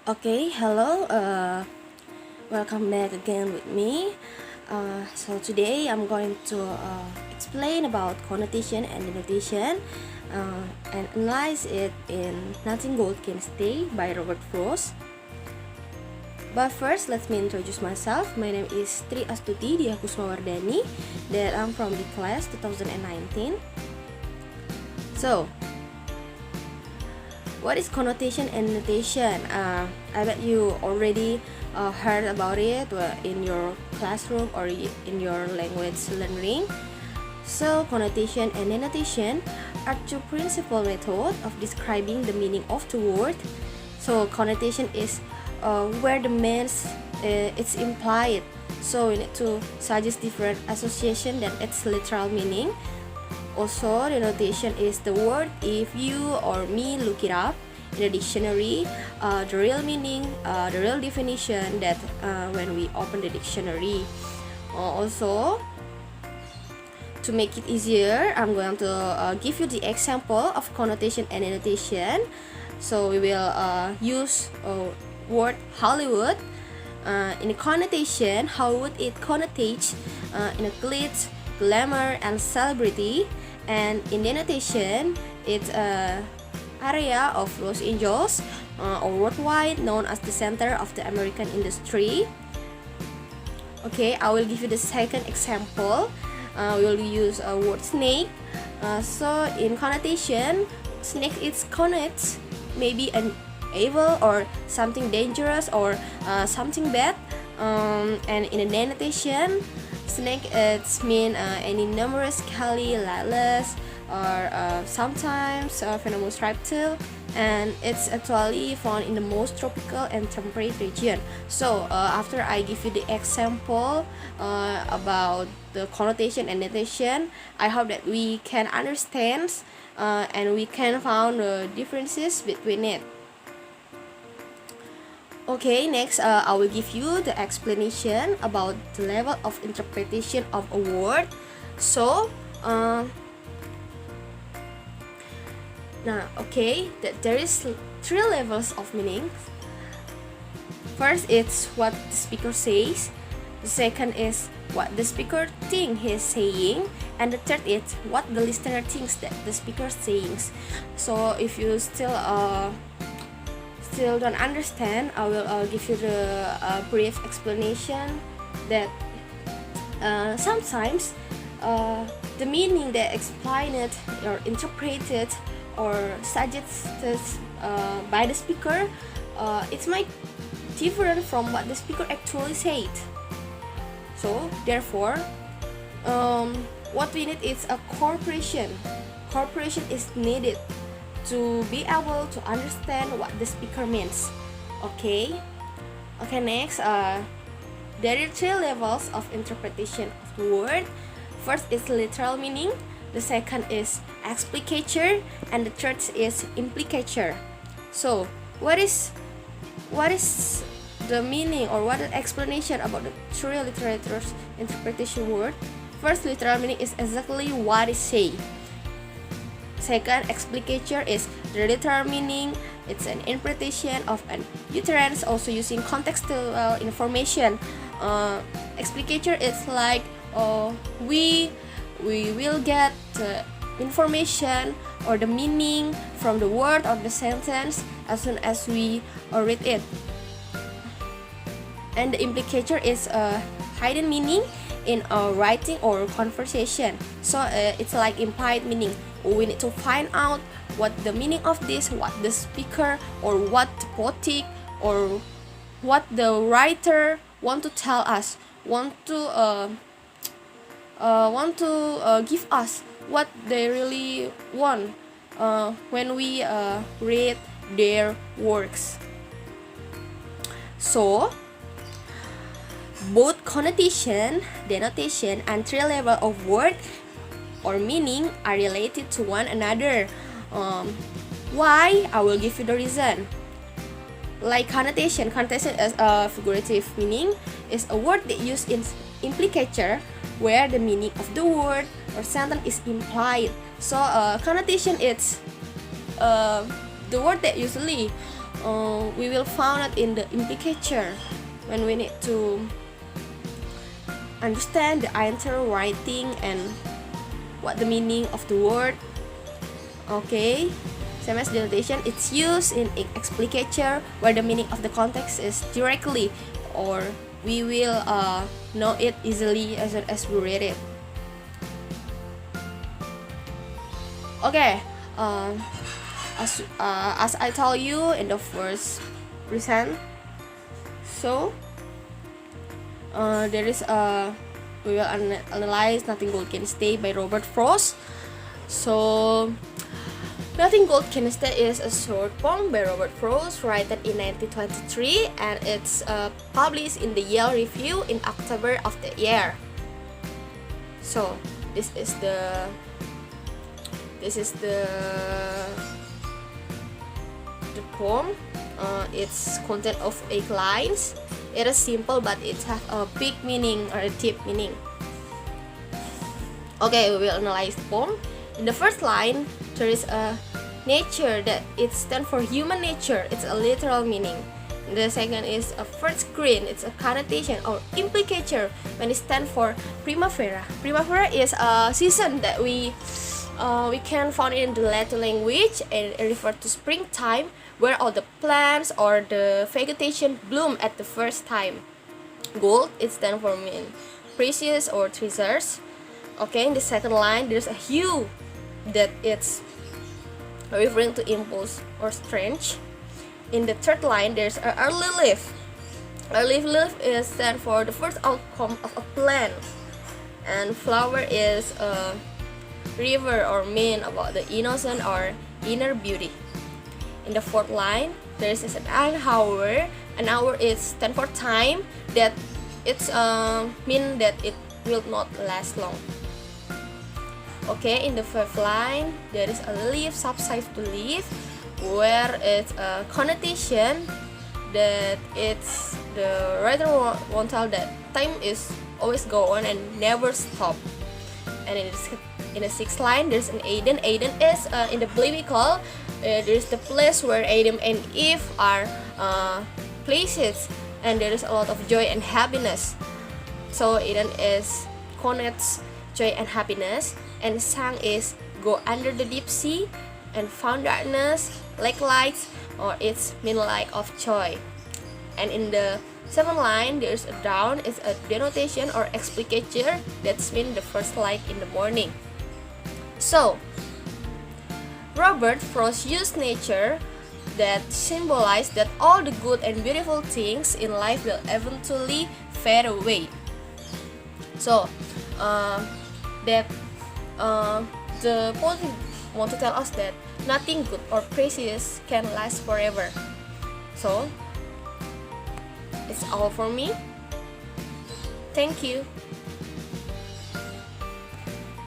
Okay, hello. Welcome back again with me. So today I'm going to explain about connotation and denotation and analyze it in Nothing Gold Can Stay by Robert Frost. But first, let me introduce myself. My name is Astuti Dyah Kusuma Wardani, that I'm from the class 2019. So, what is connotation and denotation? I bet you already heard about it in your classroom or in your language learning. So, connotation and denotation are two principal methods of describing the meaning of the word. So, connotation is where the means it's implied. So, we need to suggest different association than its literal meaning. Also, denotation is the word if you or me look it up in the dictionary, the real meaning, the real definition that when we open the dictionary. Also, to make it easier, I'm going to give you the example of connotation and denotation. So we will use word Hollywood. In the connotation, Hollywood it connotates in a glitz, glamour, and celebrity. And in denotation, it's area of Los Angeles or worldwide known as the center of the American industry. Okay, I will give you the second example. We will use a word snake. So in connotation, snake is connotes maybe an evil or something dangerous or something bad. And in a denotation, snake it's mean any numerous scaly, lightless, or sometimes venomous reptile, and it's actually found in the most tropical and temperate region. So after I give you the example about the connotation and denotation, I hope that we can understand and we can find the differences between it. Okay, next I will give you the explanation about the level of interpretation of a word. So that there is three levels of meaning. First, it's what the speaker says. The second is what the speaker thinks he's saying, and the third is what the listener thinks that the speaker is saying. So if you still don't understand, I will give you the brief explanation that sometimes the meaning that explained or interpreted or suggested by the speaker, it might different from what the speaker actually said. So therefore, what we need is a cooperation. Cooperation is needed to be able to understand what the speaker means. Okay, next, there are three levels of interpretation of the word. First is literal meaning, the second is explicature, and the third is implicature. So what is the meaning or what is the explanation about the three literatures interpretation word? First, literal meaning is exactly what it say. Second, explicature is the literal meaning. It's an interpretation of an utterance, also using contextual information. Explicature is like we will get the information or the meaning from the word or the sentence as soon as we read it. And the implicature is a hidden meaning in a writing or conversation. So it's like implied meaning. We need to find out what the meaning of this, what the speaker or what the poetic or what the writer want to tell us, want to give us what they really want when we read their works. So both connotation, denotation, and three level of word or meaning are related to one another. Why? I will give you the reason. Like connotation is a figurative meaning, is a word that used in implicature where the meaning of the word or sentence is implied. So connotation is the word that usually we will found it in the implicature when we need to understand the entire writing and what the meaning of the word. Okay, same as denotation, it's used in explicature where the meaning of the context is directly, or we will know it easily as we read it. Okay, as I told you in the first present, so there is we will analyze Nothing Gold Can Stay by Robert Frost. So Nothing Gold Can Stay is a short poem by Robert Frost, written in 1923, and it's published in the Yale Review in October of the year. So this is the poem. It's content of 8 lines. It is simple, but it has a big meaning or a deep meaning. Okay, we will analyze the poem. In the first line, there is a nature that it stands for human nature. It's a literal meaning. The second is a first green. It's a connotation or implicature when it stands for primavera. Primavera is a season that we can find in the Latin language, and it refers to springtime, where all the plants or the vegetation bloom at the first time. Gold, it stands for mean precious or treasures. Okay, in the second line, there's a hue that it's referring to impulse or strange. In the third line, there's an early leaf. Early leaf is stand for the first outcome of a plant, and flower is a river or mean about the innocent or inner beauty. In the fourth line, there is an hour. An hour is stand for time that it's mean that it will not last long. Okay, in the fifth line, there is a leaf subsides to leaf, where it's a connotation that it's the writer want to tell that time is always go on and never stop. And in the sixth line, there's an Eden. Eden is in the biblical. There's the place where Adam and Eve are places, and there is a lot of joy and happiness. So Eden is connotes joy and happiness, and sang is go under the deep sea and found darkness like lights, or it's mean like of joy. And in the seventh line, there's a dawn. It's a denotation or explicature that's mean the first light in the morning. So Robert Frost used nature that symbolize that all the good and beautiful things in life will eventually fade away. So that the poet want to tell us that nothing good or precious can last forever. So it's all for me. Thank you.